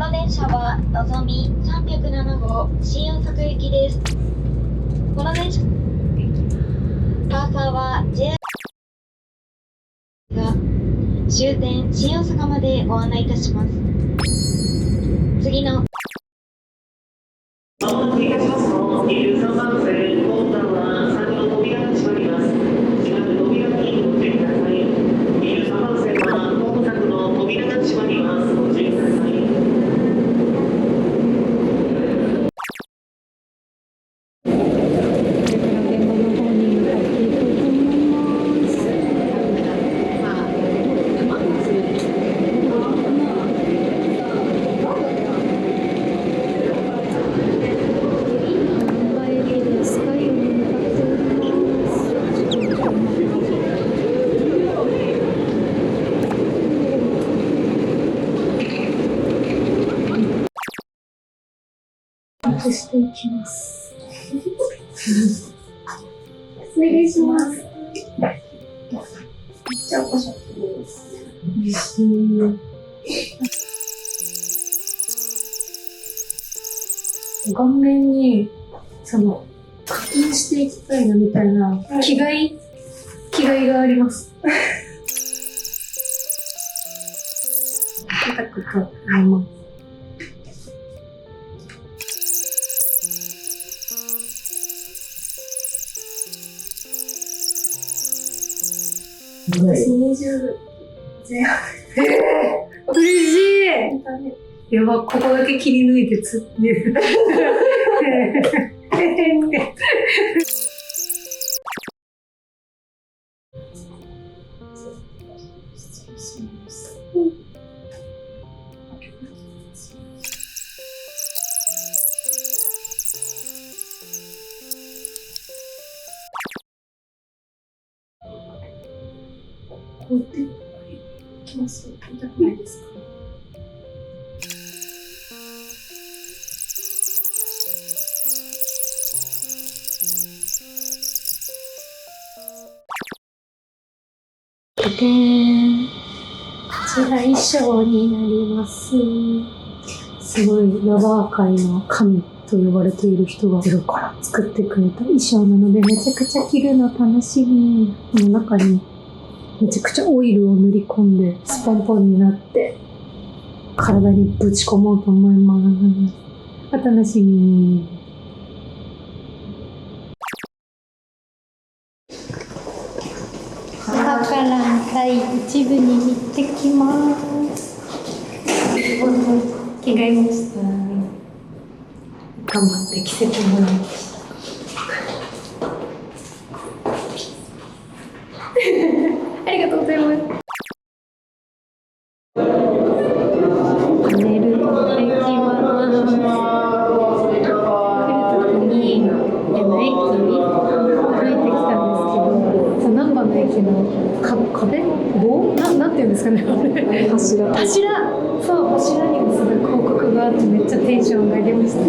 の電車はのぞみ307号新大阪行きです。この電車パーサーは JR が終点新大阪までご案内いたします。次のお待ちいたしますと、23番線、本段は先の扉が閉まります。閉まる扉にご注意ください。23番線は後部柵の扉が閉まります。ご注意ください。していきます。お願いします。めっちゃおしゃれです。顔面に課金していきたいなみたいな気概があります。痛くと思います。20前半。嬉しい。やば、ここだけ切り抜いてつってる。こうやっていきます。痛くないですか？こちら衣装になります。すごいラバー界の神と呼ばれている人がゼロから作ってくれた衣装なので、めちゃくちゃ着るの楽しみ。この中にめちゃくちゃオイルを塗り込んでスポンポンになって体にぶち込もうと思います。お楽しみに。だから第一部に行ってきます。着替えました。頑張って着せてもらいました。ありがとうございます。寝るできます。来るときに駅歩いてきたんですけど、難波の駅の壁棒なんていうんですかね、柱そう柱にもすごい広告があってめっちゃテンション上がりました。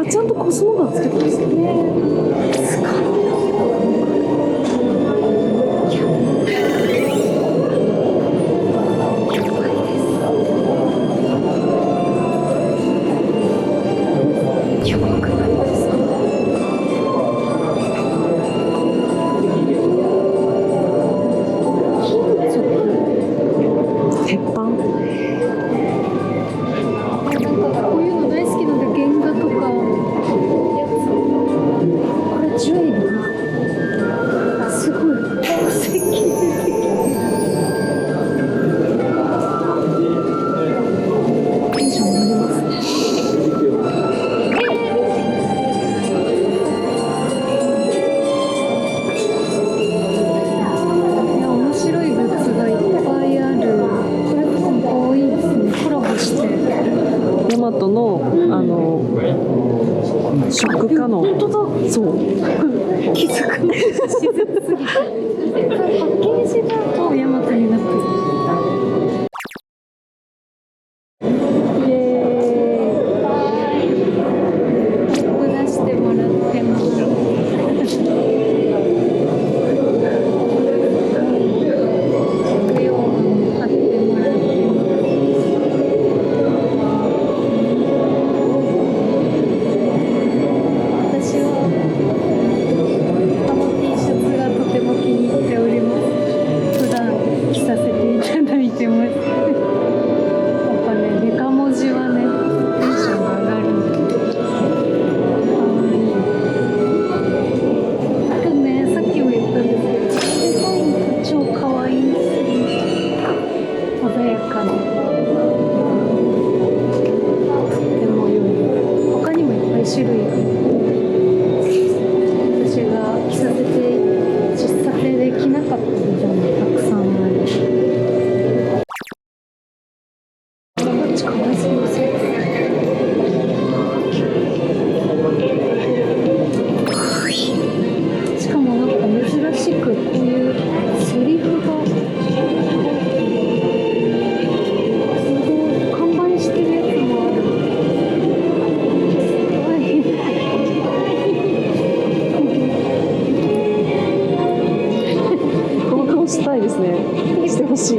ちゃんとコスモがつけてますね。すごい。食家の本当だ。そう気づかない。自然すぎて。パッケージが大和になってる。イエーイ。お出してもらってます。食用版も買ってもらってます。私はこの T シャツがとても気に入っております。普段着させていただいてます。やっぱね、デカ文字はね、テンションが上がるんで。かわいい。あとね、さっきも言ったんですけど、デザインが超かわいいんですよ。鮮やかで。とても良い。他にもいっぱい種類が。私が着させて実撮で着なかったビジョンがたくさんある。こっちかわいそうです。しかもなんか珍しくこういうセリフがすごい看板してるやつもある。かわいい。この顔したいですね。してほしい。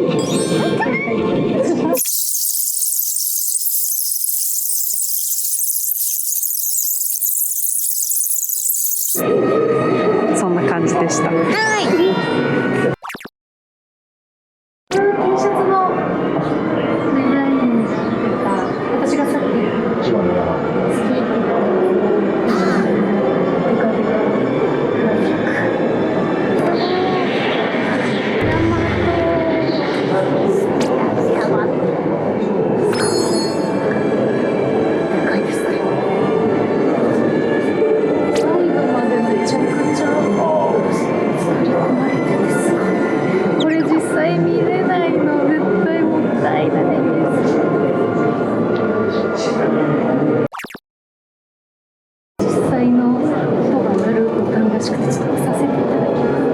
そんな感じでした。T シャツのデザインが私がさっき好きって言ったデカデカグラフィック。でかいですね。最後までめちゃくちゃ作り込まれててすごい。これ実際見れないの絶対もったいないです。実際の音が鳴るボタンらしくてちょっとさせていただきます。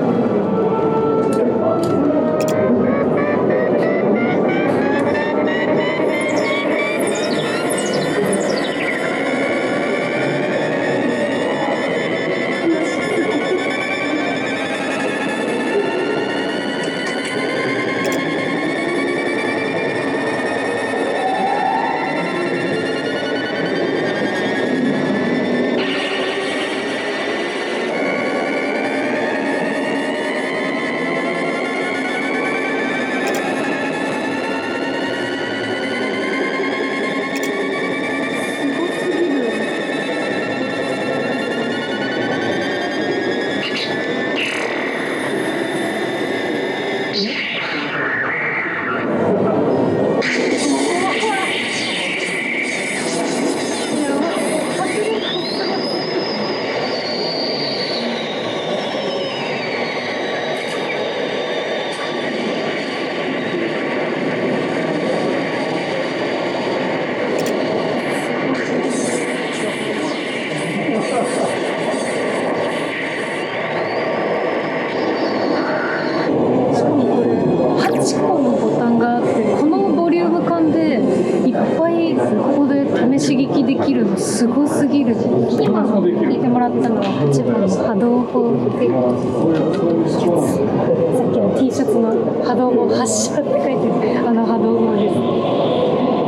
刺激できるのすごすぎる。今聞いてもらったのは8番の波動砲ってさっきの T シャツの波動砲発射って書いてるあの波動砲です。で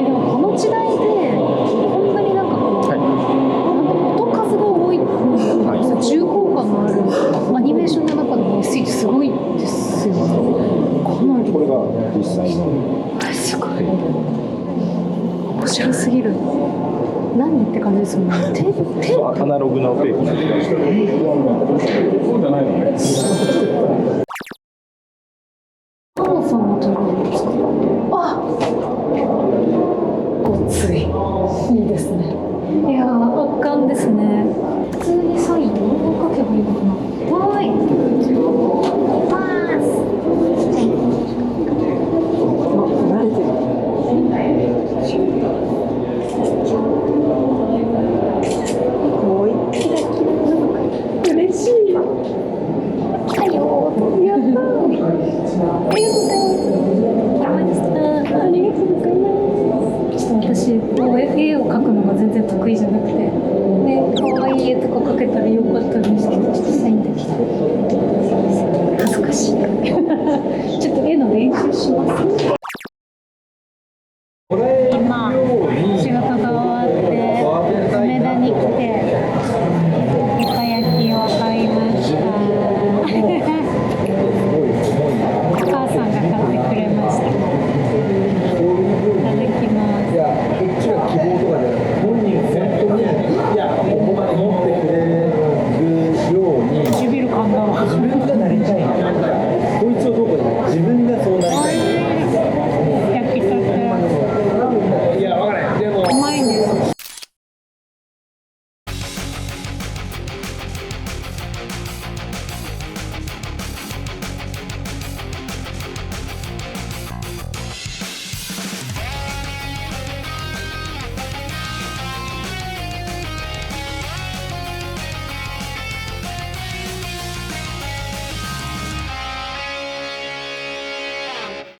もこの時代でこんなになんかこう、なんか音数が多い、重厚感のあるアニメーションの中の SE すごいですよね。かなりこれが実際のすごい面白すぎる。何って感じですもんね。アナログのテープなんですけど、そうじゃないのね。